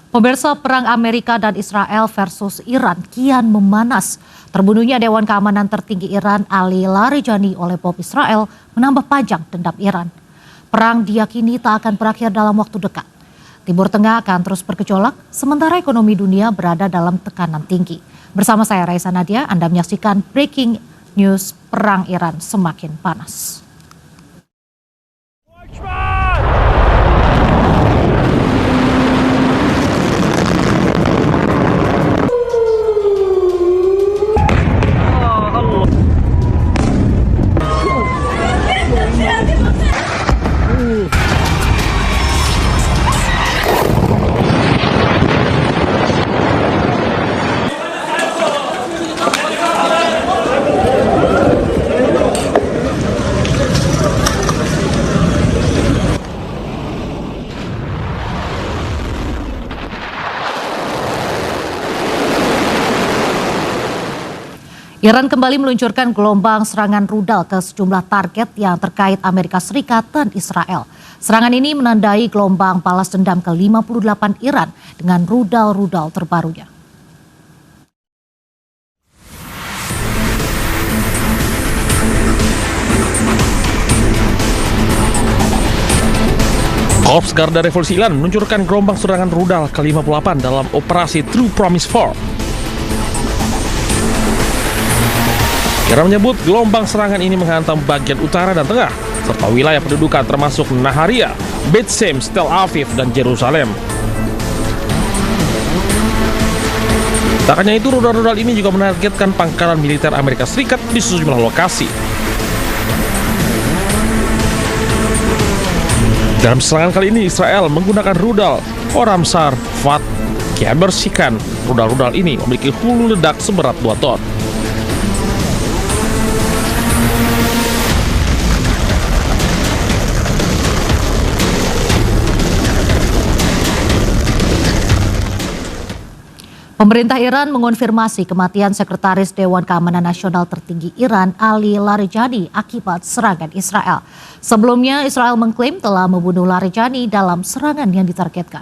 Pemirsa, perang Amerika dan Israel versus Iran kian memanas. Terbunuhnya Dewan Keamanan tertinggi Iran Ali Larijani oleh bom Israel menambah panjang dendam Iran. Perang diyakini tak akan berakhir dalam waktu dekat. Timur Tengah akan terus bergejolak, sementara ekonomi dunia berada dalam tekanan tinggi. Bersama saya Raisa Nadia, Anda menyaksikan Breaking News Perang Iran Semakin Panas. Iran kembali meluncurkan gelombang serangan rudal ke sejumlah target yang terkait Amerika Serikat dan Israel. Serangan ini menandai gelombang balas dendam ke-58 Iran dengan rudal-rudal terbarunya. Korps Garda Revolusi Iran meluncurkan gelombang serangan rudal ke-58 dalam operasi True Promise 4. Iran menyebut gelombang serangan ini menghantam bagian utara dan tengah, serta wilayah pendudukan termasuk Naharia, Beit Shemesh, Tel Aviv, dan Yerusalem. Tak hanya itu, rudal-rudal ini juga menargetkan pangkalan militer Amerika Serikat di sejumlah lokasi. Dalam serangan kali ini, Israel menggunakan rudal Oramsar Fat yang bersihkan. Rudal-rudal ini memiliki hulu ledak seberat 2 ton. Pemerintah Iran mengonfirmasi kematian Sekretaris Dewan Keamanan Nasional tertinggi Iran Ali Larijani akibat serangan Israel. Sebelumnya Israel mengklaim telah membunuh Larijani dalam serangan yang ditargetkan.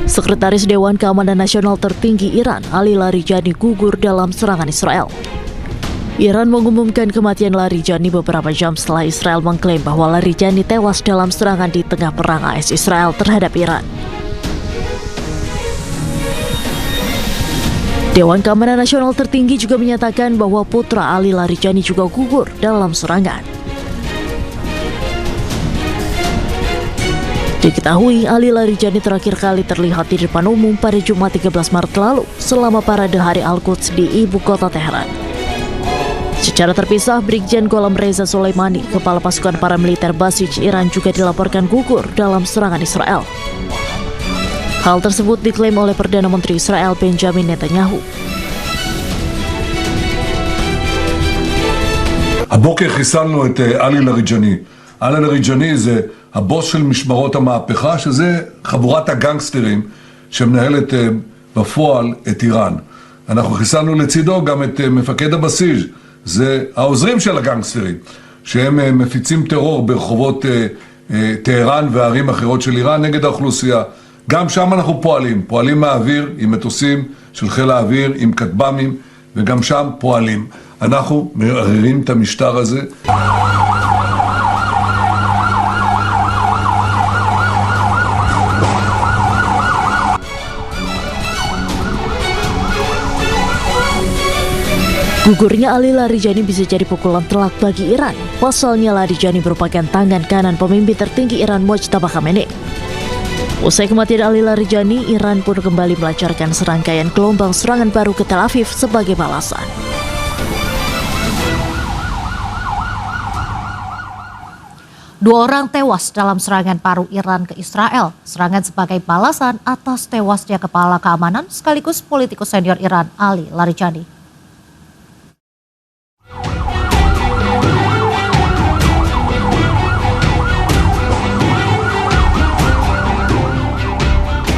Sekretaris Dewan Keamanan Nasional tertinggi Iran Ali Larijani gugur dalam serangan Israel. Iran mengumumkan kematian Larijani beberapa jam setelah Israel mengklaim bahwa Larijani tewas dalam serangan di tengah perang AS Israel terhadap Iran. Dewan Keamanan Nasional tertinggi juga menyatakan bahwa putra Ali Larijani juga gugur dalam serangan. Diketahui Ali Larijani terakhir kali terlihat di depan umum pada Jumat 13 Maret lalu selama parade Hari Al-Quds di ibu kota Teheran. Secara terpisah, Brigjen Gholam Reza Soleimani, kepala pasukan paramiliter Basij Iran juga dilaporkan gugur dalam serangan Israel. Hal tersebut diklaim oleh Perdana Menteri Israel Benjamin Netanyahu. הבוקר חיסלנו את עלי לאריג'אני. עלי לאריג'אני זה הבוס של משמרות המהפכה, שזה חבורת הגנגסטרים שמנהלת בפועל את איראן. אנחנו חיסלנו לצידו גם את מפקד הבסיס, זה העוזרים של הגנגסטרים, שהם מפיצים טרור ברחובות טהרן וערים אחרות של איראן נגד האוכלוסייה. גם שם אנחנו פועלים מהאוויר עם מטוסים של חיל האוויר, עם כטב"מים, וגם שם פועלים. אנחנו מערערים את המשטר הזה. Gugurnya Ali Larijani bisa jadi pukulan telak bagi Iran. Pasalnya Larijani merupakan tangan kanan pemimpin tertinggi Iran Mojtaba Khamenei. Usai kematian Ali Larijani, Iran pun kembali melancarkan serangkaian gelombang serangan baru ke Tel Aviv sebagai balasan. Dua orang tewas dalam serangan baru Iran ke Israel. Serangan sebagai balasan atas tewasnya kepala keamanan sekaligus politikus senior Iran Ali Larijani.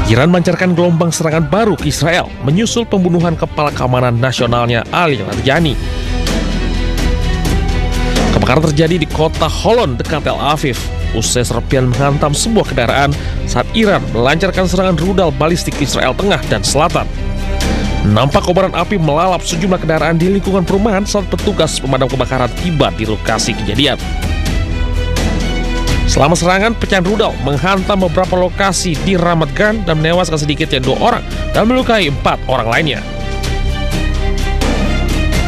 Iran melancarkan gelombang serangan baru ke Israel menyusul pembunuhan kepala keamanan nasionalnya Ali Larijani. Kebakaran terjadi di kota Holon dekat Tel Aviv usai serpihan menghantam sebuah kendaraan saat Iran melancarkan serangan rudal balistik Israel Tengah dan Selatan. Nampak kobaran api melalap sejumlah kendaraan di lingkungan perumahan saat petugas pemadam kebakaran tiba di lokasi kejadian. Selama serangan, pecahan rudal menghantam beberapa lokasi di Ramat Gan dan menewaskan sedikitnya 2 orang dan melukai 4 orang lainnya.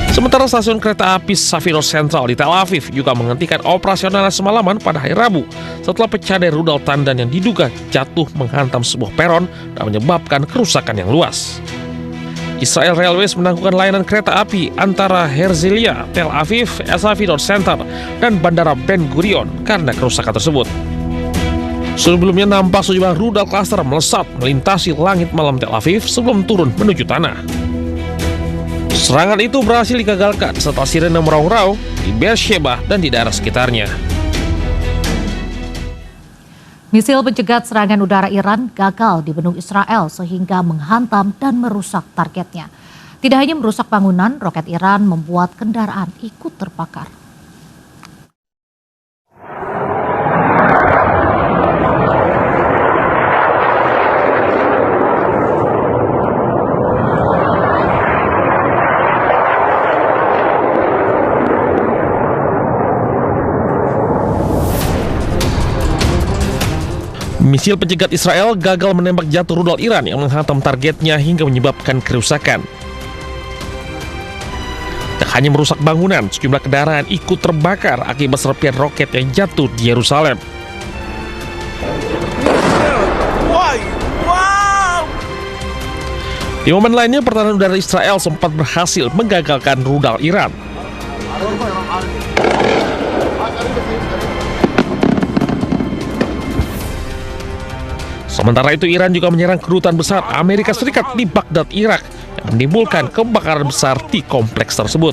Sementara stasiun kereta api Safiro Central di Tel Aviv juga menghentikan operasionalnya semalaman pada hari Rabu setelah pecah dari rudal tandan yang diduga jatuh menghantam sebuah peron dan menyebabkan kerusakan yang luas. Israel Railways menangguhkan layanan kereta api antara Herzliya, Tel Aviv, Safiro Center, dan Bandara Ben Gurion karena kerusakan tersebut. Sebelumnya nampak sejumlah rudal klaster melesat melintasi langit malam Tel Aviv sebelum turun menuju tanah. Serangan itu berhasil digagalkan setelah sirene meraung-raung di Beersheba dan di daerah sekitarnya. Misil pencegat serangan udara Iran gagal di benung Israel sehingga menghantam dan merusak targetnya. Tidak hanya merusak bangunan, roket Iran membuat kendaraan ikut terbakar. Misil pencegat Israel gagal menembak jatuh rudal Iran yang menghantam targetnya hingga menyebabkan kerusakan. Tak hanya merusak bangunan, sejumlah kendaraan ikut terbakar akibat serpihan roket yang jatuh di Yerusalem. Di momen lainnya, pertahanan udara Israel sempat berhasil menggagalkan rudal Iran. Sementara itu, Iran juga menyerang kedutaan besar Amerika Serikat di Baghdad, Irak, yang menimbulkan kebakaran besar di kompleks tersebut.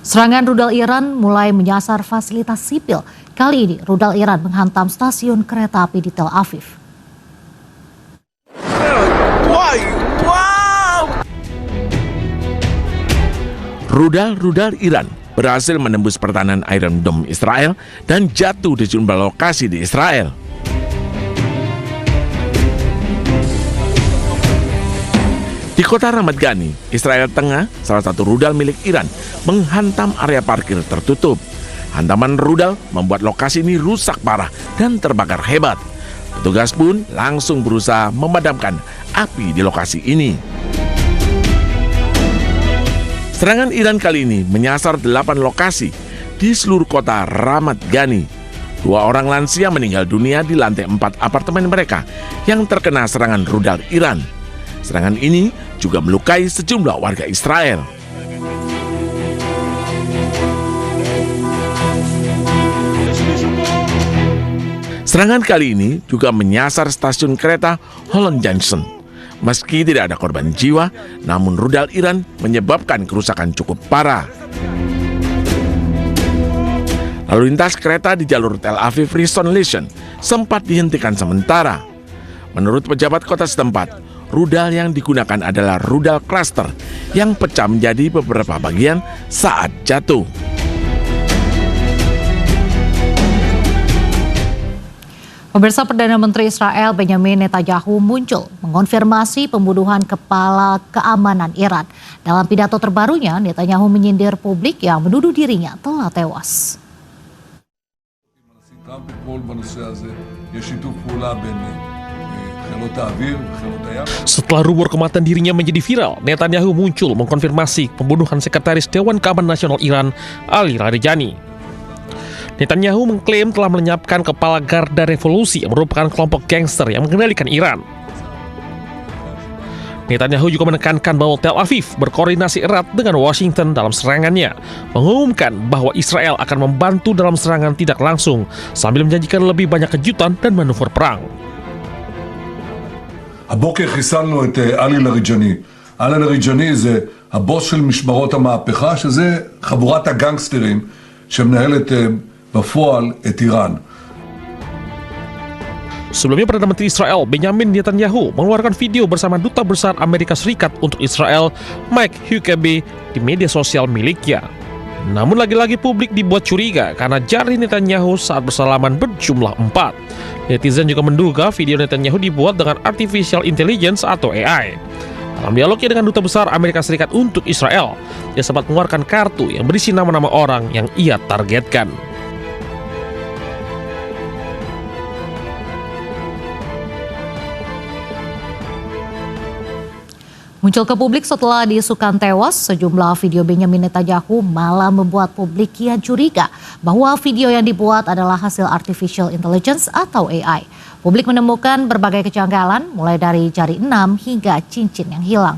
Serangan rudal Iran mulai menyasar fasilitas sipil. Kali ini, rudal Iran menghantam stasiun kereta api di Tel Aviv. Rudal Iran berhasil menembus pertahanan Iron Dome Israel dan jatuh di sejumlah lokasi di Israel. Di kota Ramat Gan, Israel Tengah, salah satu rudal milik Iran menghantam area parkir tertutup. Hantaman rudal membuat lokasi ini rusak parah dan terbakar hebat. Petugas pun langsung berusaha memadamkan api di lokasi ini. Serangan Iran kali ini menyasar 8 lokasi di seluruh kota Ramat Gan. 2 orang lansia meninggal dunia di lantai 4 apartemen mereka yang terkena serangan rudal Iran. Serangan ini juga melukai sejumlah warga Israel. Serangan kali ini juga menyasar stasiun kereta Holon Junction. Meski tidak ada korban jiwa, namun rudal Iran menyebabkan kerusakan cukup parah. Lalu lintas kereta di jalur Tel Aviv Rishon LeZion sempat dihentikan sementara. Menurut pejabat kota setempat, rudal yang digunakan adalah rudal cluster yang pecah menjadi beberapa bagian saat jatuh. Pemirsa, Perdana Menteri Israel Benjamin Netanyahu muncul mengonfirmasi pembunuhan kepala keamanan Iran. Dalam pidato terbarunya, Netanyahu menyindir publik yang menuduh dirinya telah tewas. Setelah rumor kematian dirinya menjadi viral, Netanyahu muncul mengkonfirmasi pembunuhan Sekretaris Dewan Keamanan Nasional Iran, Ali Larijani. Netanyahu mengklaim telah melenyapkan kepala Garda Revolusi yang merupakan kelompok gangster yang mengendalikan Iran. Netanyahu juga menekankan bahwa Tel Aviv berkoordinasi erat dengan Washington dalam serangannya, mengumumkan bahwa Israel akan membantu dalam serangan tidak langsung, sambil menjanjikan lebih banyak kejutan dan manuver perang. הבוקר חיסלנו את עלי לאריג'אני. עלי לאריג'אני זה הבוס של משמרות המהפכה, שזה חבורת הגנגסטרים שמנהלת בפועל את איראן. Sebelumnya Perdana Menteri Israel Benjamin Netanyahu mengeluarkan video bersama Duta Besar Amerika Serikat untuk Israel Mike Huckabee di media sosial miliknya. Namun lagi-lagi publik dibuat curiga karena jari Netanyahu saat bersalaman berjumlah 4. Netizen juga menduga video Netanyahu dibuat dengan artificial intelligence atau AI. Dalam dialognya dengan Duta Besar Amerika Serikat untuk Israel, dia sempat mengeluarkan kartu yang berisi nama-nama orang yang ia targetkan. Muncul ke publik setelah diisukan tewas, sejumlah video Benjamin Netanyahu malah membuat publik kian curiga bahwa video yang dibuat adalah hasil artificial intelligence atau AI. Publik menemukan berbagai kejanggalan, mulai dari jari 6 hingga cincin yang hilang.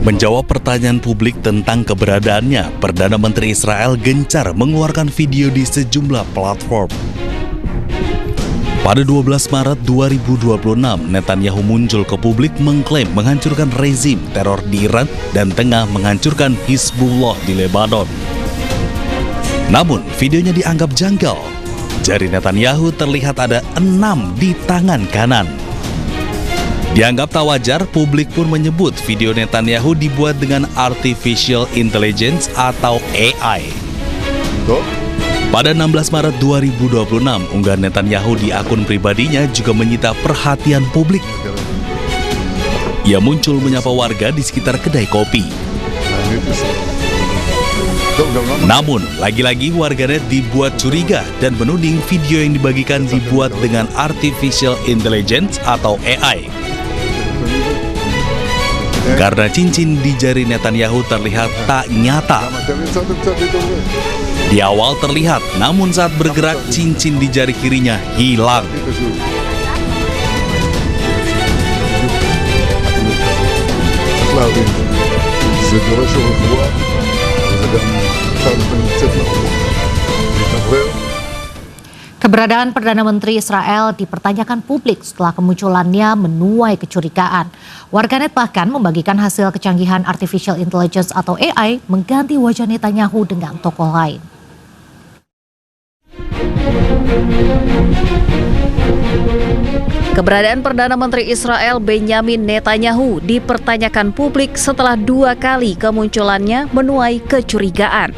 Menjawab pertanyaan publik tentang keberadaannya, Perdana Menteri Israel gencar mengeluarkan video di sejumlah platform. Pada 12 Maret 2026, Netanyahu muncul ke publik mengklaim menghancurkan rezim teror di Iran dan tengah menghancurkan Hizbullah di Lebanon. Namun, videonya dianggap janggal. Jari Netanyahu terlihat ada 6 di tangan kanan. Dianggap tak wajar, publik pun menyebut video Netanyahu dibuat dengan artificial intelligence atau AI. Pada 16 Maret 2026, unggahan Netanyahu di akun pribadinya juga menyita perhatian publik. Ia muncul menyapa warga di sekitar kedai kopi. Namun, lagi-lagi warganet dibuat curiga dan menuding video yang dibagikan dibuat dengan artificial intelligence atau AI. Karena cincin di jari Netanyahu terlihat tak nyata. Di awal terlihat, namun saat bergerak cincin di jari kirinya hilang. Keberadaan Perdana Menteri Israel dipertanyakan publik setelah kemunculannya menuai kecurigaan. Warganet bahkan membagikan hasil kecanggihan artificial intelligence atau AI mengganti wajah Netanyahu dengan tokoh lain. Keberadaan Perdana Menteri Israel Benjamin Netanyahu dipertanyakan publik setelah 2 kali kemunculannya menuai kecurigaan.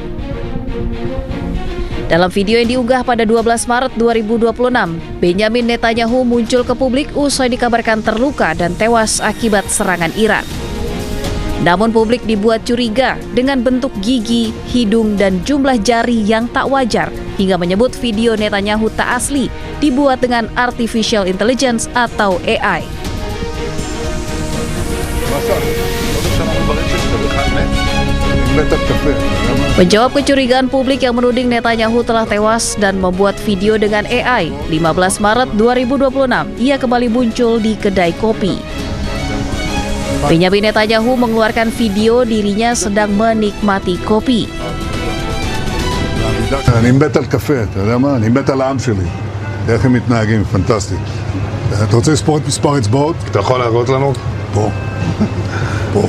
Dalam video yang diunggah pada 12 Maret 2026, Benjamin Netanyahu muncul ke publik usai dikabarkan terluka dan tewas akibat serangan Iran. Namun publik dibuat curiga dengan bentuk gigi, hidung, dan jumlah jari yang tak wajar hingga menyebut video Netanyahu tak asli, dibuat dengan artificial intelligence atau AI. Menjawab kecurigaan publik yang menuding Netanyahu telah tewas dan membuat video dengan AI, 15 Maret 2026, ia kembali muncul di kedai kopi. Benjamin Netanyahu mengeluarkan video dirinya sedang menikmati kopi. אני מת על קפה, אתה יודע מה? אני מת על העם שלי. איך הם מתנהגים, פנטסטי. אתה רוצה לספור את מספר אצבעות? אתה יכול להראות לנו? פה. פה.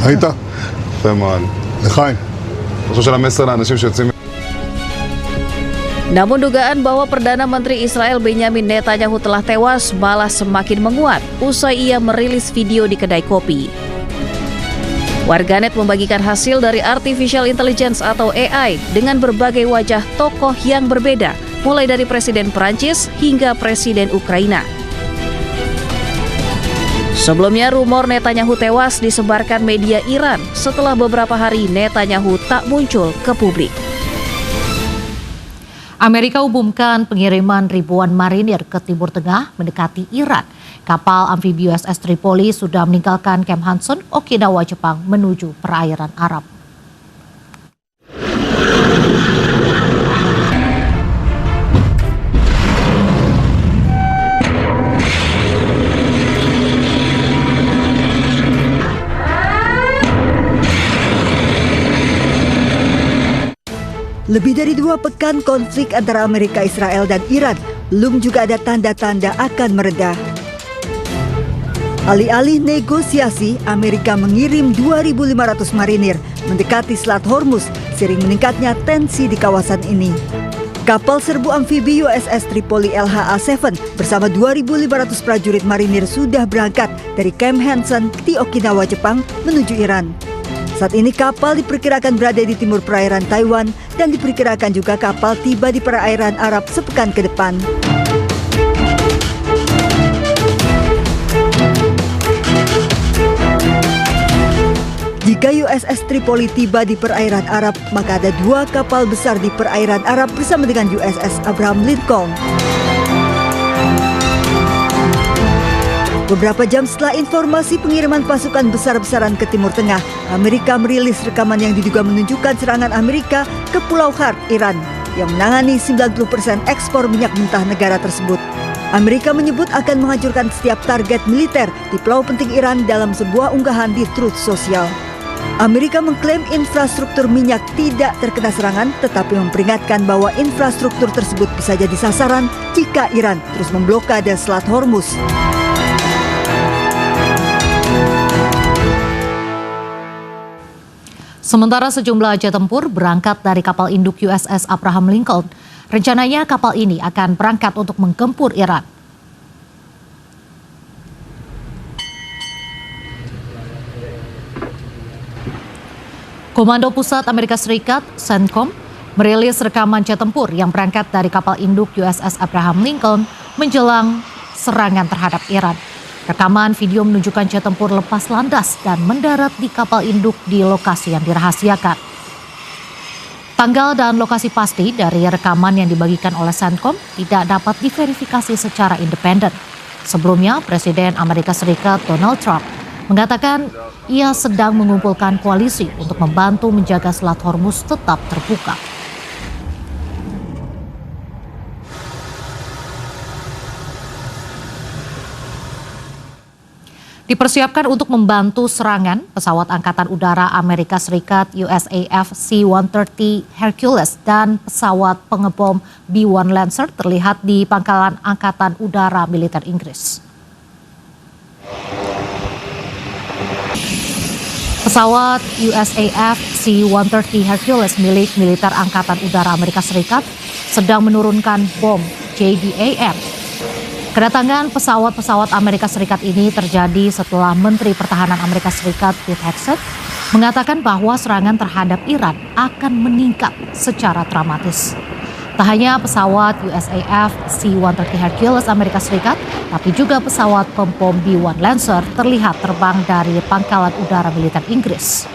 ראית? יפה מאוד. לחיים. אני חושב של המסר לאנשים שיוצאים... Namun dugaan bahwa Perdana Menteri Israel Benjamin Netanyahu telah tewas malah semakin menguat usai ia merilis video di kedai kopi. Warganet membagikan hasil dari artificial intelligence atau AI dengan berbagai wajah tokoh yang berbeda, mulai dari Presiden Perancis hingga Presiden Ukraina. Sebelumnya rumor Netanyahu tewas disebarkan media Iran setelah beberapa hari Netanyahu tak muncul ke publik. Amerika umumkan pengiriman ribuan marinir ke Timur Tengah mendekati Iran. Kapal amfibi USS Tripoli sudah meninggalkan Camp Hudson, Okinawa, Jepang menuju perairan Arab. Lebih dari 2 pekan konflik antara Amerika, Israel, dan Iran belum juga ada tanda-tanda akan mereda. Alih-alih negosiasi, Amerika mengirim 2.500 marinir mendekati Selat Hormuz seiring meningkatnya tensi di kawasan ini. Kapal serbu amfibi USS Tripoli LHA-7 bersama 2.500 prajurit marinir sudah berangkat dari Camp Hansen di Okinawa, Jepang menuju Iran. Saat ini kapal diperkirakan berada di timur perairan Taiwan dan diperkirakan juga kapal tiba di perairan Arab sepekan ke depan. Jika USS Tripoli tiba di perairan Arab, maka ada 2 kapal besar di perairan Arab bersama dengan USS Abraham Lincoln. Beberapa jam setelah informasi pengiriman pasukan besar-besaran ke Timur Tengah, Amerika merilis rekaman yang diduga menunjukkan serangan Amerika ke Pulau Khark, Iran, yang menangani 90% ekspor minyak mentah negara tersebut. Amerika menyebut akan menghancurkan setiap target militer di pulau penting Iran dalam sebuah unggahan di Truth Social. Amerika mengklaim infrastruktur minyak tidak terkena serangan, tetapi memperingatkan bahwa infrastruktur tersebut bisa jadi sasaran jika Iran terus memblokade Selat Hormuz. Sementara sejumlah jet tempur berangkat dari kapal induk USS Abraham Lincoln. Rencananya kapal ini akan berangkat untuk menggempur Iran. Komando Pusat Amerika Serikat, CENTCOM, merilis rekaman jet tempur yang berangkat dari kapal induk USS Abraham Lincoln menjelang serangan terhadap Iran. Rekaman video menunjukkan jet tempur lepas landas dan mendarat di kapal induk di lokasi yang dirahasiakan. Tanggal dan lokasi pasti dari rekaman yang dibagikan oleh CENTCOM tidak dapat diverifikasi secara independen. Sebelumnya, Presiden Amerika Serikat Donald Trump mengatakan ia sedang mengumpulkan koalisi untuk membantu menjaga Selat Hormuz tetap terbuka. Dipersiapkan untuk membantu serangan, pesawat Angkatan Udara Amerika Serikat USAF C-130 Hercules dan pesawat pengebom B-1 Lancer terlihat di pangkalan Angkatan Udara Militer Inggris. Pesawat USAF C-130 Hercules milik militer Angkatan Udara Amerika Serikat sedang menurunkan bom JDAM. Kedatangan pesawat-pesawat Amerika Serikat ini terjadi setelah Menteri Pertahanan Amerika Serikat Pete Hegseth mengatakan bahwa serangan terhadap Iran akan meningkat secara dramatis. Tak hanya pesawat USAF C-130 Hercules Amerika Serikat, tapi juga pesawat pembom B-1 Lancer terlihat terbang dari pangkalan udara militer Inggris.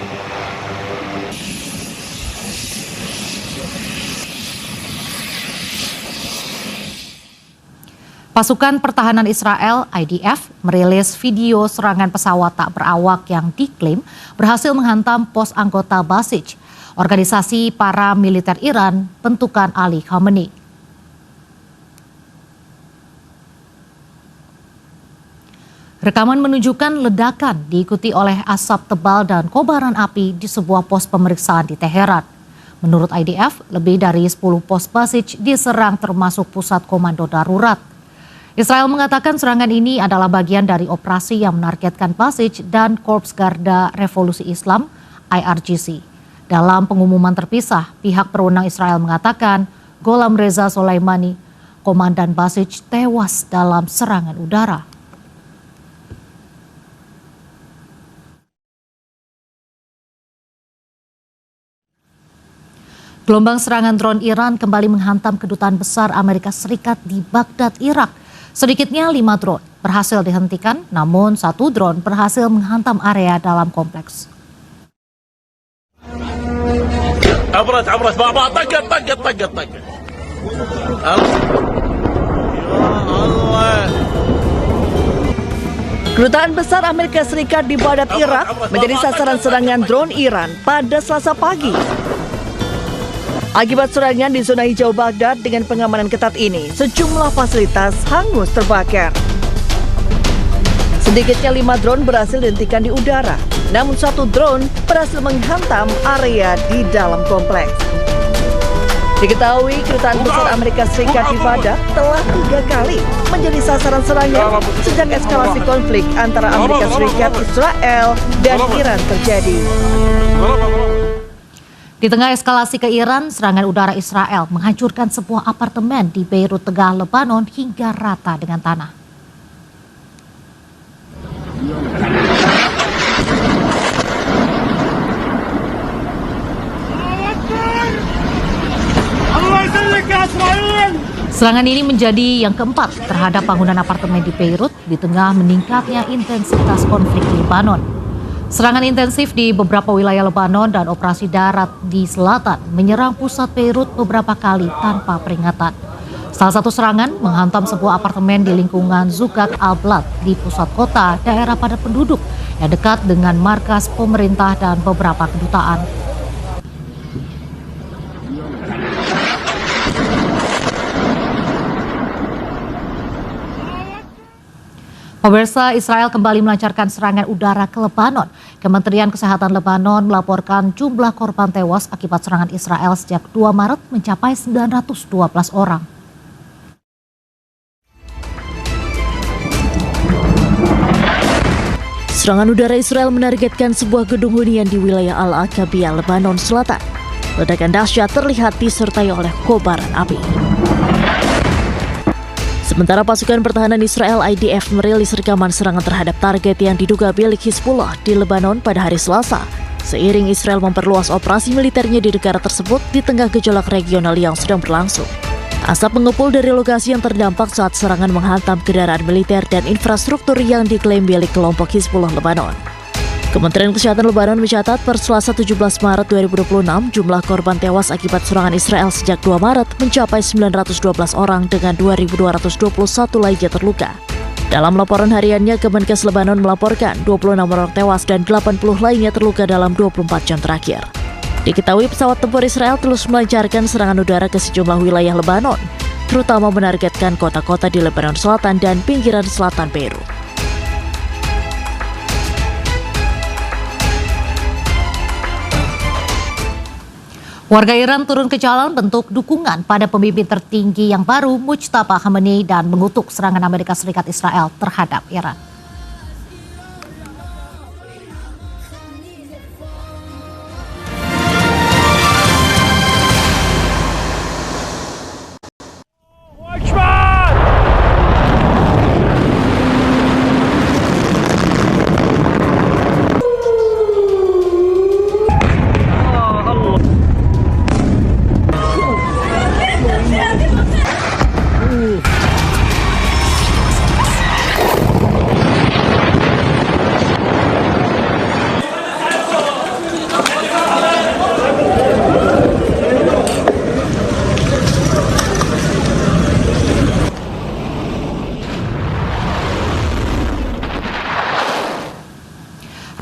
Pasukan Pertahanan Israel (IDF) merilis video serangan pesawat tak berawak yang diklaim berhasil menghantam pos anggota Basij, organisasi para militer Iran bentukan Ali Khamenei. Rekaman menunjukkan ledakan diikuti oleh asap tebal dan kobaran api di sebuah pos pemeriksaan di Teheran. Menurut IDF, lebih dari 10 pos Basij diserang termasuk pusat komando darurat. Israel mengatakan serangan ini adalah bagian dari operasi yang menargetkan Basij dan Korps Garda Revolusi Islam (IRGC). Dalam pengumuman terpisah, pihak berwenang Israel mengatakan Gholam Reza Soleimani, komandan Basij, tewas dalam serangan udara. Gelombang serangan drone Iran kembali menghantam kedutaan besar Amerika Serikat di Baghdad, Irak. Sedikitnya 5 drone berhasil dihentikan, namun 1 drone berhasil menghantam area dalam kompleks. Kedutaan besar Amerika Serikat di Baghdad, Irak menjadi sasaran serangan drone Iran pada Selasa pagi. Akibat serangan di zona hijau Baghdad dengan pengamanan ketat ini, sejumlah fasilitas hangus terbakar. Sedikitnya 5 drone berhasil dihentikan di udara, namun 1 drone berhasil menghantam area di dalam kompleks. Diketahui kedutaan besar Amerika Serikat di Baghdad telah 3 kali menjadi sasaran serangan sejak eskalasi konflik antara Amerika Serikat, Israel, dan Iran terjadi. Di tengah eskalasi ke Iran, serangan udara Israel menghancurkan sebuah apartemen di Beirut Tengah, Lebanon hingga rata dengan tanah. Serangan ini menjadi yang keempat terhadap bangunan apartemen di Beirut di tengah meningkatnya intensitas konflik di Lebanon. Serangan intensif di beberapa wilayah Lebanon dan operasi darat di selatan menyerang pusat Beirut beberapa kali tanpa peringatan. Salah satu serangan menghantam sebuah apartemen di lingkungan Zukat al-Balad di pusat kota, daerah padat penduduk yang dekat dengan markas pemerintah dan beberapa kedutaan. Pemirsa, Israel kembali melancarkan serangan udara ke Lebanon. Kementerian Kesehatan Lebanon melaporkan jumlah korban tewas akibat serangan Israel sejak 2 Maret mencapai 912 orang. Serangan udara Israel menargetkan sebuah gedung hunian di wilayah Al-Aqabiyah, Lebanon Selatan. Ledakan dahsyat terlihat disertai oleh kobaran api. Sementara pasukan pertahanan Israel IDF merilis rekaman serangan terhadap target yang diduga milik Hizbullah di Lebanon pada hari Selasa. Seiring Israel memperluas operasi militernya di negara tersebut di tengah gejolak regional yang sedang berlangsung. Asap mengepul dari lokasi yang terdampak saat serangan menghantam kendaraan militer dan infrastruktur yang diklaim milik kelompok Hizbullah Lebanon. Kementerian Kesehatan Lebanon mencatat per Selasa 17 Maret 2026 jumlah korban tewas akibat serangan Israel sejak 2 Maret mencapai 912 orang dengan 2.221 lainnya terluka. Dalam laporan hariannya, Kemenkes Lebanon melaporkan 26 orang tewas dan 80 lainnya terluka dalam 24 jam terakhir. Diketahui pesawat tempur Israel terus melancarkan serangan udara ke sejumlah wilayah Lebanon, terutama menargetkan kota-kota di Lebanon Selatan dan pinggiran selatan Beirut. Warga Iran turun ke jalan bentuk dukungan pada pemimpin tertinggi yang baru, Mujtaba Khamenei, dan mengutuk serangan Amerika Serikat Israel terhadap Iran.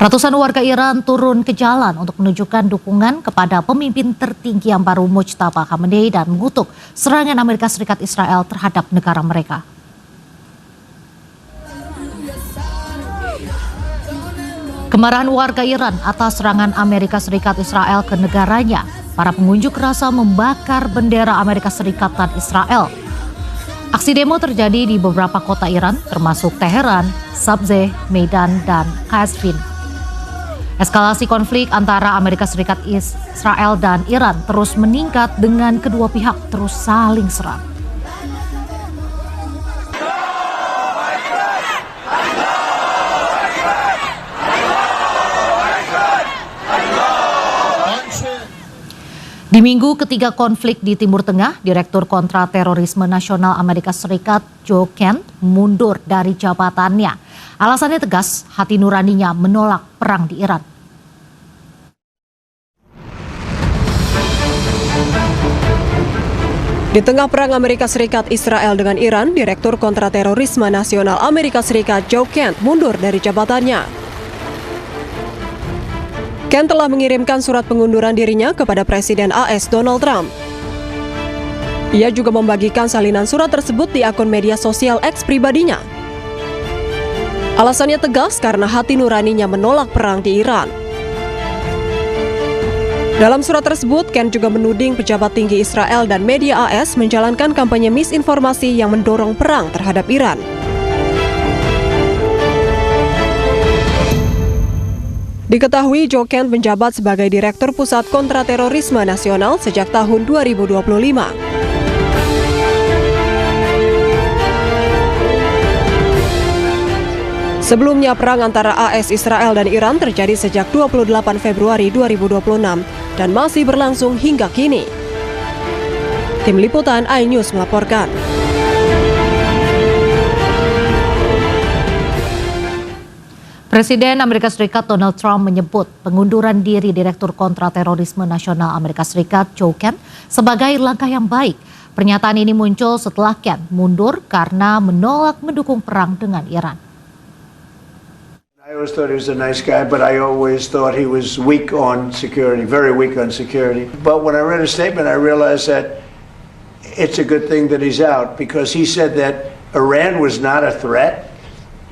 Ratusan warga Iran turun ke jalan untuk menunjukkan dukungan kepada pemimpin tertinggi yang baru, Mujtaba Khamenei, dan mengutuk serangan Amerika Serikat Israel terhadap negara mereka. Kemarahan warga Iran atas serangan Amerika Serikat Israel ke negaranya. Para pengunjuk rasa membakar bendera Amerika Serikat dan Israel. Aksi demo terjadi di beberapa kota Iran, termasuk Teheran, Sabzeh, Medan, dan Qazvin. Eskalasi konflik antara Amerika Serikat, Israel, dan Iran terus meningkat dengan kedua pihak terus saling serang. Di minggu ketiga konflik di Timur Tengah, Direktur Kontraterorisme Nasional Amerika Serikat Joe Kent mundur dari jabatannya. Alasannya tegas, hati nuraninya menolak perang di Iran. Di tengah perang Amerika Serikat Israel dengan Iran, Direktur Kontraterorisme Nasional Amerika Serikat Joe Kent mundur dari jabatannya. Kent telah mengirimkan surat pengunduran dirinya kepada Presiden AS Donald Trump. Ia juga membagikan salinan surat tersebut di akun media sosial X pribadinya. Alasannya tegas karena hati nuraninya menolak perang di Iran. Dalam surat tersebut, Kent juga menuding pejabat tinggi Israel dan media AS menjalankan kampanye misinformasi yang mendorong perang terhadap Iran. Diketahui Joken menjabat sebagai Direktur Pusat Kontraterorisme Nasional sejak tahun 2025. Sebelumnya, perang antara AS Israel dan Iran terjadi sejak 28 Februari 2026 dan masih berlangsung hingga kini. Tim Liputan iNews melaporkan. Presiden Amerika Serikat Donald Trump menyebut pengunduran diri Direktur Kontraterorisme Nasional Amerika Serikat Joe Ken sebagai langkah yang baik. Pernyataan ini muncul setelah Ken mundur karena menolak mendukung perang dengan Iran. I always thought he was a nice guy, but I always thought he was weak on security, very weak on security. But when I read his statement, I realized that it's a good thing that he's out, because he said that Iran was not a threat.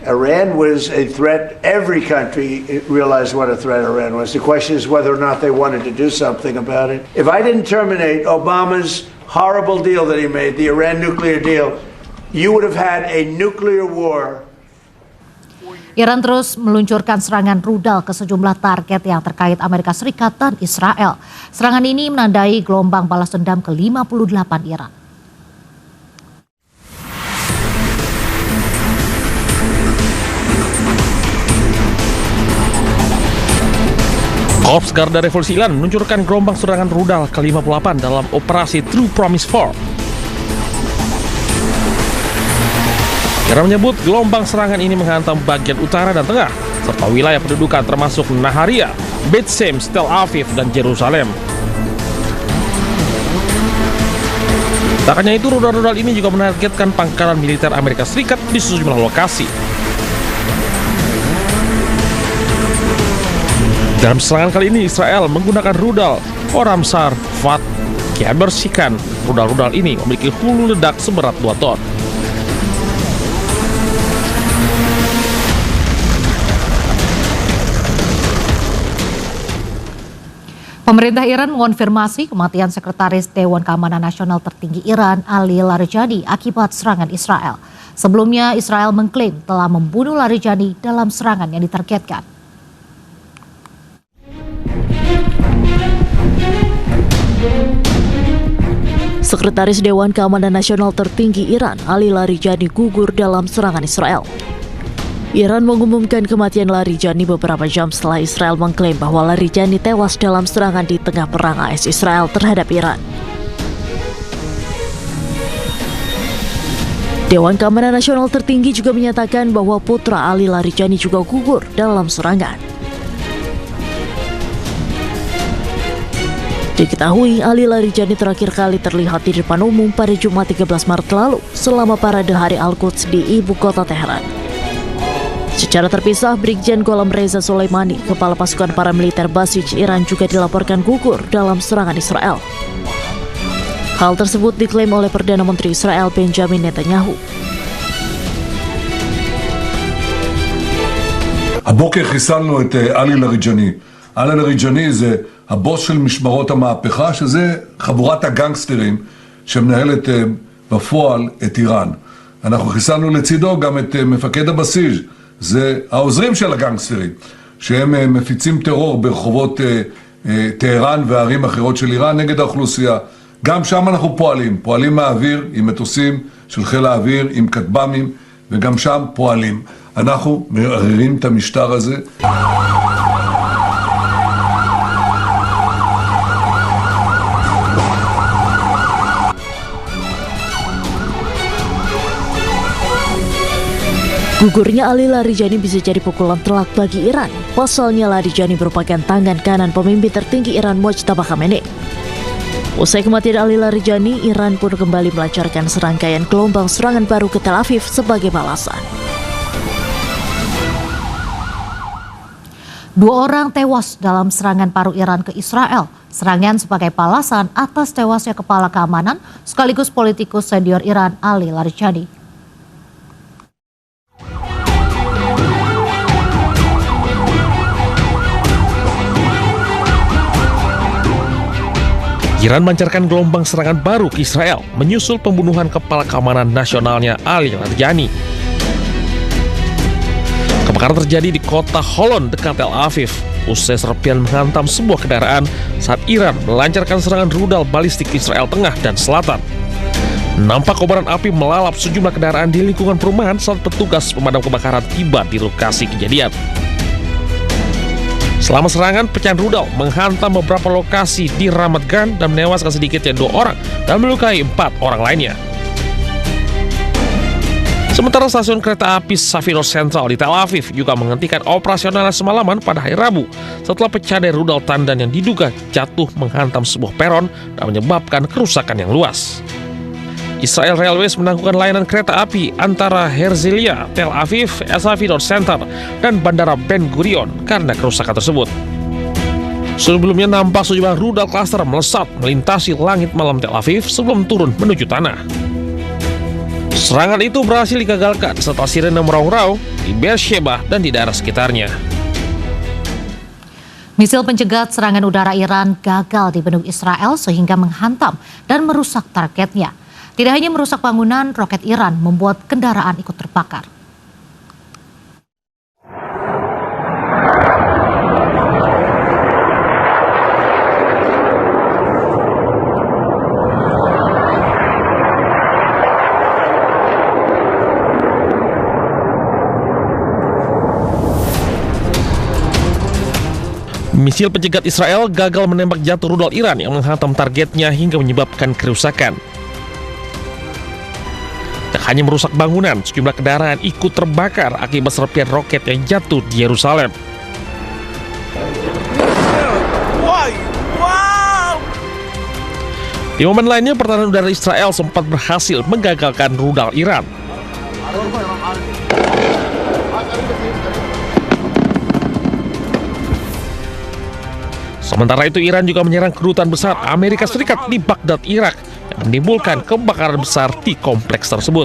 Iran was a threat. Every country realized what a threat Iran was. The question is whether or not they wanted to do something about it. If I didn't terminate Obama's horrible deal that he made, the Iran nuclear deal, you would have had a nuclear war. Iran terus meluncurkan serangan rudal ke sejumlah target yang terkait Amerika Serikat dan Israel. Serangan ini menandai gelombang balas dendam ke-58 Iran. Korps Garda Revolusi Iran meluncurkan gelombang serangan rudal ke-58 dalam operasi True Promise 4. Iran menyebut gelombang serangan ini menghantam bagian utara dan tengah, serta wilayah pendudukan termasuk Naharia, Beit Shemesh, Tel Aviv, dan Yerusalem. Tak hanya itu, rudal-rudal ini juga menargetkan pangkalan militer Amerika Serikat di sejumlah lokasi. Dalam serangan kali ini, Israel menggunakan rudal Oramsar Fat yang bersihkan. Rudal-rudal ini memiliki hulu ledak seberat 2 ton. Pemerintah Iran mengonfirmasi kematian Sekretaris Dewan Keamanan Nasional tertinggi Iran, Ali Larijani, akibat serangan Israel. Sebelumnya, Israel mengklaim telah membunuh Larijani dalam serangan yang ditargetkan. Sekretaris Dewan Keamanan Nasional tertinggi Iran, Ali Larijani, gugur dalam serangan Israel. Iran mengumumkan kematian Larijani beberapa jam setelah Israel mengklaim bahwa Larijani tewas dalam serangan di tengah perang AS Israel terhadap Iran. Dewan Keamanan Nasional tertinggi juga menyatakan bahwa putra Ali Larijani juga gugur dalam serangan. Diketahui Ali Larijani terakhir kali terlihat di depan umum pada Jumat 13 Maret lalu selama parade Hari Al-Quds di ibu kota Teheran. Secara terpisah, Brigjen Gholam Reza Soleimani, kepala pasukan paramiliter Basij Iran, juga dilaporkan gugur dalam serangan Israel. Hal tersebut diklaim oleh Perdana Menteri Israel Benjamin Netanyahu. הבוקר חיסלנו את עלי לאריג'אני. עלי לאריג'אני זה הבוס של משמרות המהפכה, שזה חבורת הגנגסטרים שמנהלת בפועל את איראן. אנחנו חיסלנו לצידו גם את מפקד הבסיס, זה העוזרים של הגנגסטרים, שהם מפיצים טרור ברחובות טהרן וערים אחרות של איראן נגד האוכלוסייה. גם שם אנחנו פועלים מהאוויר עם מטוסים של חיל האוויר, עם כטב"מים, וגם שם פועלים. אנחנו מערערים את המשטר הזה. Gugurnya Ali Larijani bisa jadi pukulan telak bagi Iran. Pasalnya Larijani merupakan tangan kanan pemimpin tertinggi Iran Mojtaba Khamenei. Usai kematian Ali Larijani, Iran pun kembali melancarkan serangkaian gelombang serangan baru ke Tel Aviv sebagai balasan. 2 orang tewas dalam serangan paru Iran ke Israel. Serangan sebagai balasan atas tewasnya kepala keamanan sekaligus politikus senior Iran Ali Larijani. Iran melancarkan gelombang serangan baru ke Israel menyusul pembunuhan kepala keamanan nasionalnya Ali Larijani. Kebakaran terjadi di kota Holon dekat Tel Aviv. usai serpihan menghantam sebuah kendaraan saat Iran melancarkan serangan rudal balistik Israel Tengah dan Selatan. Nampak kobaran api melalap sejumlah kendaraan di lingkungan perumahan saat petugas pemadam kebakaran tiba di lokasi kejadian. Selama serangan, pecahan rudal menghantam beberapa lokasi di Ramat Gan dan menewaskan sedikitnya 2 orang dan melukai 4 orang lainnya. Sementara stasiun kereta api Safiro Central di Tel Aviv juga menghentikan operasionalnya semalaman pada hari Rabu setelah pecah dari rudal tandan yang diduga jatuh menghantam sebuah peron dan menyebabkan kerusakan yang luas. Israel Railways menangguhkan layanan kereta api antara Herzliya, Tel Aviv, Safiro Center, dan Bandara Ben Gurion karena kerusakan tersebut. Sebelumnya nampak sejumlah rudal klaster melesat melintasi langit malam Tel Aviv sebelum turun menuju tanah. Serangan itu berhasil digagalkan setelah sirene meraung-raung di Beersheba dan di daerah sekitarnya. Misil pencegat serangan udara Iran gagal dibendung Israel sehingga menghantam dan merusak targetnya. Tidak hanya merusak bangunan, roket Iran membuat kendaraan ikut terbakar. Misil pencegat Israel gagal menembak jatuh rudal Iran yang menghantam targetnya hingga menyebabkan kerusakan. Tak hanya merusak bangunan, sejumlah kendaraan ikut terbakar akibat serpihan roket yang jatuh di Yerusalem. Di momen lainnya, pertahanan udara Israel sempat berhasil menggagalkan rudal Iran. Sementara itu, Iran juga menyerang kedutaan besar Amerika Serikat di Baghdad, Irak, yang menimbulkan kebakaran besar di kompleks tersebut.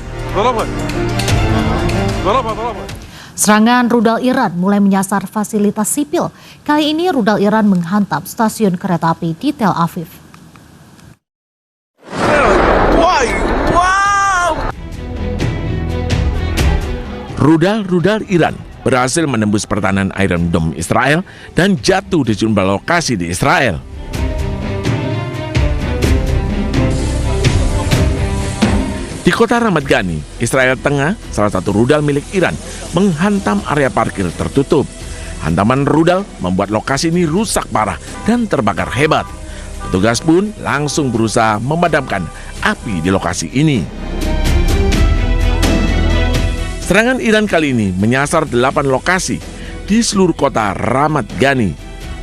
Serangan rudal Iran mulai menyasar fasilitas sipil. Kali ini rudal Iran menghantam stasiun kereta api di Tel Aviv. Rudal-rudal Iran berhasil menembus pertahanan Iron Dome Israel dan jatuh di sejumlah lokasi di Israel. Di kota Ramat Gani, Israel Tengah, salah satu rudal milik Iran menghantam area parkir tertutup. Hantaman rudal membuat lokasi ini rusak parah dan terbakar hebat. Petugas pun langsung berusaha memadamkan api di lokasi ini. Serangan Iran kali ini menyasar 8 lokasi di seluruh kota Ramat Gani.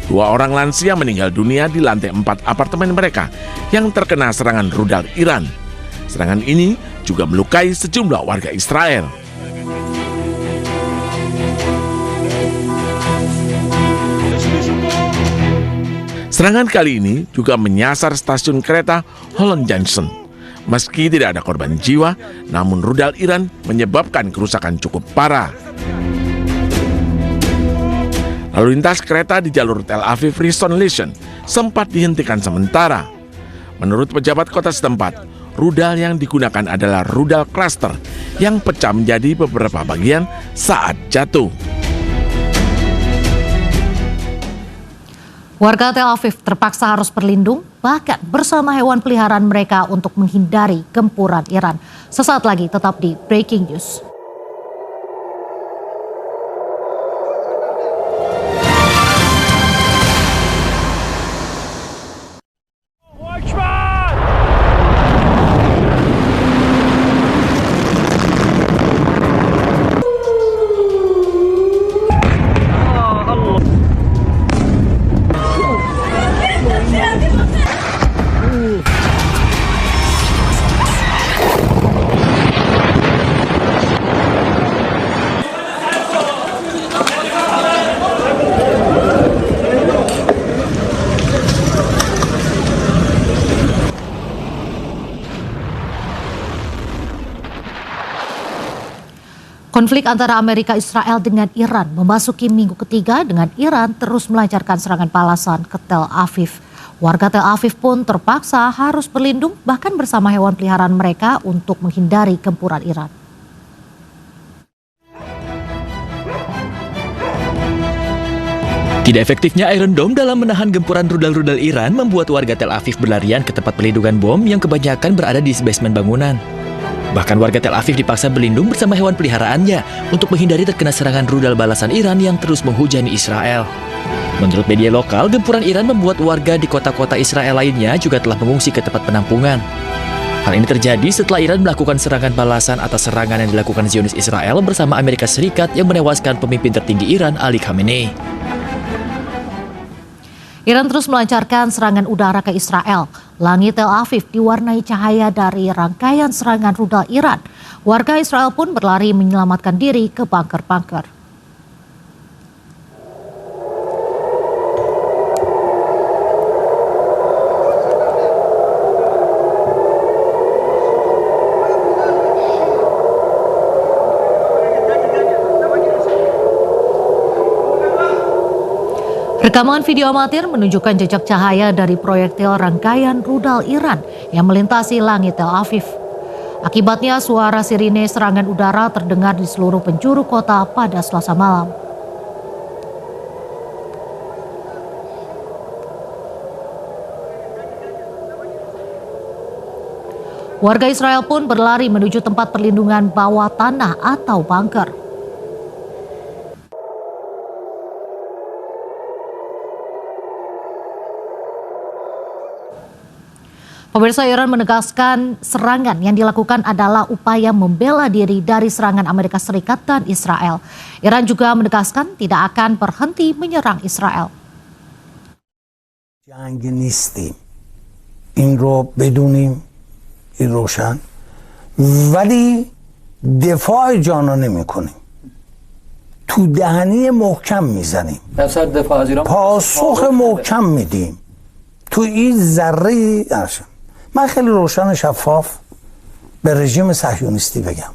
2 orang lansia meninggal dunia di lantai 4 apartemen mereka yang terkena serangan rudal Iran. Serangan ini juga melukai sejumlah warga Israel. Serangan kali ini juga menyasar stasiun kereta Holland Junction. Meski tidak ada korban jiwa, namun rudal Iran menyebabkan kerusakan cukup parah. Lalu lintas kereta di jalur Tel Aviv-Rishon LeZion sempat dihentikan sementara. Menurut pejabat kota setempat, rudal yang digunakan adalah rudal cluster yang pecah menjadi beberapa bagian saat jatuh. Warga Tel Aviv terpaksa harus berlindung, bahkan bersama hewan peliharaan mereka untuk menghindari gempuran Iran. Sesaat lagi tetap di Breaking News. Konflik antara Amerika Israel dengan Iran memasuki minggu ketiga dengan Iran terus melancarkan serangan balasan ke Tel Aviv. Warga Tel Aviv pun terpaksa harus berlindung bahkan bersama hewan peliharaan mereka untuk menghindari gempuran Iran. Tidak efektifnya Iron Dome dalam menahan gempuran rudal-rudal Iran membuat warga Tel Aviv berlarian ke tempat pelindungan bom yang kebanyakan berada di basement bangunan. Bahkan warga Tel Aviv dipaksa berlindung bersama hewan peliharaannya untuk menghindari terkena serangan rudal balasan Iran yang terus menghujani Israel. Menurut media lokal, gempuran Iran membuat warga di kota-kota Israel lainnya juga telah mengungsi ke tempat penampungan. Hal ini terjadi setelah Iran melakukan serangan balasan atas serangan yang dilakukan Zionis Israel bersama Amerika Serikat yang menewaskan pemimpin tertinggi Iran, Ali Khamenei. Iran terus melancarkan serangan udara ke Israel. Langit Tel Aviv diwarnai cahaya dari rangkaian serangan rudal Iran. Warga Israel pun berlari menyelamatkan diri ke bunker-bunker. Rekaman video amatir menunjukkan jejak cahaya dari proyektil rangkaian rudal Iran yang melintasi langit Tel Aviv. Akibatnya suara sirine serangan udara terdengar di seluruh penjuru kota pada Selasa malam. Warga Israel pun berlari menuju tempat perlindungan bawah tanah atau bunker. Pemirsa, Iran menegaskan serangan yang dilakukan adalah upaya membela diri dari serangan Amerika Serikat dan Israel. Iran juga menegaskan tidak akan berhenti menyerang Israel. جنگ نیستیم این رو بدونیم این روشن ولی دفاع جانا نمی کنیم تو دهنی محکم میزنیم پاسخ محکم میدیم تو این ذره من خیلی روشن و شفاف به رژیم صهیونیستی بگم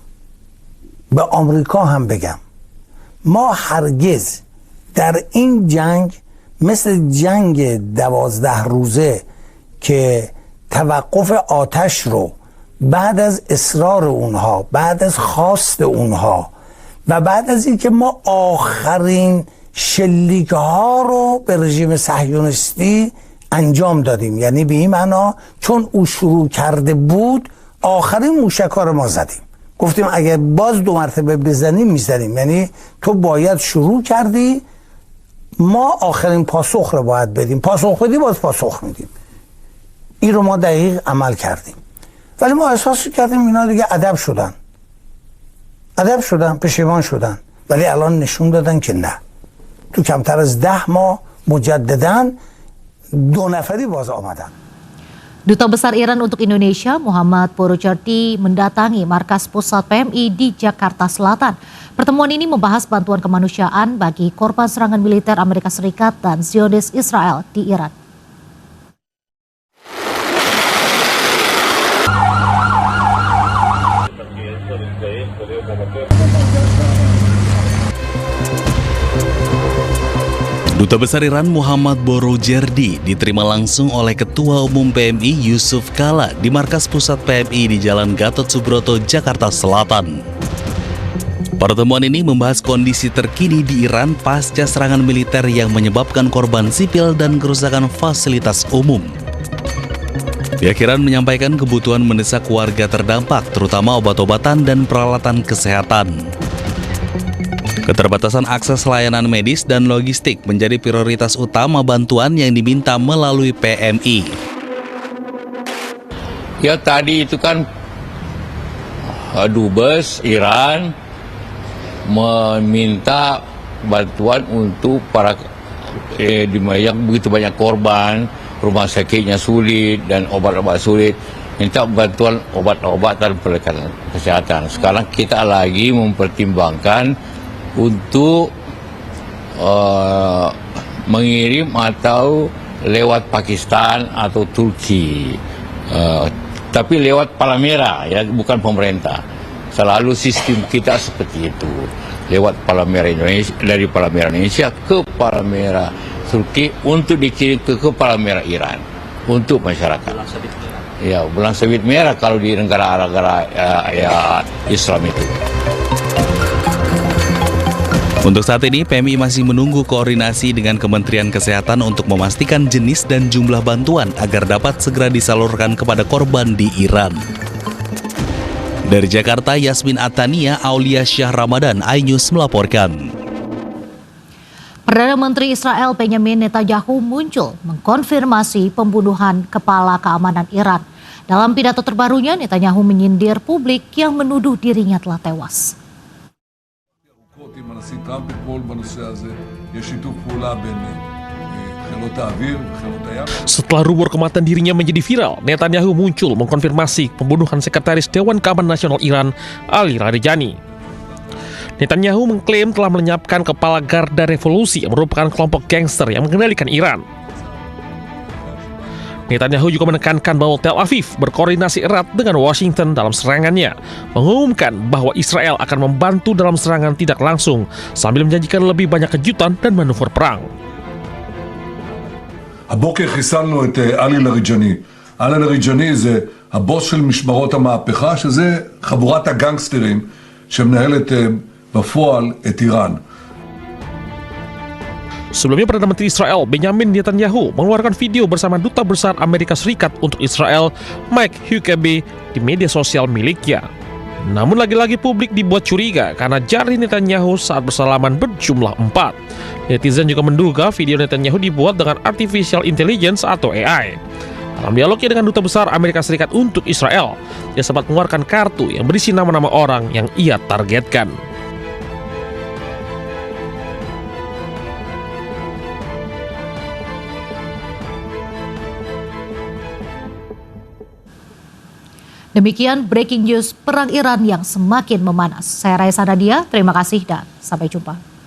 به آمریکا هم بگم ما هرگز در این جنگ مثل جنگ 12 روزه که توقف آتش رو بعد از اصرار اونها بعد از خواست اونها و بعد از اینکه ما آخرین شلیک ها رو به رژیم صهیونیستی انجام دادیم، یعنی به این معنا چون او شروع کرده بود آخرین موشک‌ها رو ما زدیم، گفتیم اگر باز 2 مرتبه بزنیم میزنیم، یعنی تو باید شروع کردی ما آخرین پاسخ رو باید بدیم، پاسخ بدی باز پاسخ میدیم. این رو ما دقیق عمل کردیم، ولی ما احساس کردیم اینا دیگه ادب شدن پشیمان شدن، ولی الان نشون دادن که نه، تو کمتر از 10 ماه مجدداً 2 نفری باز آمدن. Duta Besar Iran untuk Indonesia, Muhammad Boroujerdi, mendatangi markas pusat PMI di Jakarta Selatan. Pertemuan ini membahas bantuan kemanusiaan bagi korban serangan militer Amerika Serikat dan Zionis Israel di Iran. Duta Besar Iran Muhammad Boroujerdi diterima langsung oleh Ketua Umum PMI Yusuf Kala di markas pusat PMI di Jalan Gatot Subroto, Jakarta Selatan. Pertemuan ini membahas kondisi terkini di Iran pasca serangan militer yang menyebabkan korban sipil dan kerusakan fasilitas umum. Pihak Iran menyampaikan kebutuhan mendesak warga terdampak, terutama obat-obatan dan peralatan kesehatan. Keterbatasan akses layanan medis dan logistik menjadi prioritas utama bantuan yang diminta melalui PMI. Ya tadi itu kan Dubes Iran meminta bantuan untuk para yang begitu banyak korban, rumah sakitnya sulit dan obat-obat sulit. Minta bantuan obat-obatan peralatan kesehatan. Sekarang kita lagi mempertimbangkan untuk mengirim atau lewat Pakistan atau Turki, tapi lewat Palmera, ya, bukan pemerintah. Selalu sistem kita seperti itu, lewat Palmera Indonesia, dari Palmera Indonesia ke Palmera Turki untuk dikirim ke Palmera Iran untuk masyarakat. Ya, bulan sabit merah kalau di negara-negara ya Islam itu. Untuk saat ini, PMI masih menunggu koordinasi dengan Kementerian Kesehatan untuk memastikan jenis dan jumlah bantuan agar dapat segera disalurkan kepada korban di Iran. Dari Jakarta, Yasmin Atania, Aulia Syah Ramadan, iNews melaporkan. Perdana Menteri Israel Benjamin Netanyahu muncul mengkonfirmasi pembunuhan kepala keamanan Iran. Dalam pidato terbarunya, Netanyahu menyindir publik yang menuduh dirinya telah tewas. עם הנשיא טראמפ אתמול בנושא הזה, יש שיתוף פעולה בין חילות האוויר וחילות הים. Setelah rumor kematian dirinya menjadi viral, Netanyahu muncul mengkonfirmasi pembunuhan Sekretaris Dewan Keamanan Nasional Iran, Ali Larijani. Netanyahu mengklaim telah melenyapkan kepala Garda Revolusi yang merupakan kelompok gangster yang mengendalikan Iran. Netanyahu juga menekankan bahwa Tel Aviv berkoordinasi erat dengan Washington dalam serangannya, mengumumkan bahwa Israel akan membantu dalam serangan tidak langsung, sambil menjanjikan lebih banyak kejutan dan manuver perang. הבוקר חיסלנו את עלי לריג'ני. עלי לריג'ני זה הבוס של משמרות המהפכה, שזה חבורת הגנגסטרים שמנהלת בפועל את איראן. Sebelumnya, Perdana Menteri Israel Benjamin Netanyahu mengeluarkan video bersama Duta Besar Amerika Serikat untuk Israel, Mike Huckabee, di media sosial miliknya. Namun lagi-lagi publik dibuat curiga karena jari Netanyahu saat bersalaman berjumlah 4. Netizen juga menduga video Netanyahu dibuat dengan artificial intelligence atau AI. Dalam dialognya dengan Duta Besar Amerika Serikat untuk Israel, dia sempat mengeluarkan kartu yang berisi nama-nama orang yang ia targetkan. Demikian breaking news perang Iran yang semakin memanas. Saya Raisa Nadia, terima kasih dan sampai jumpa.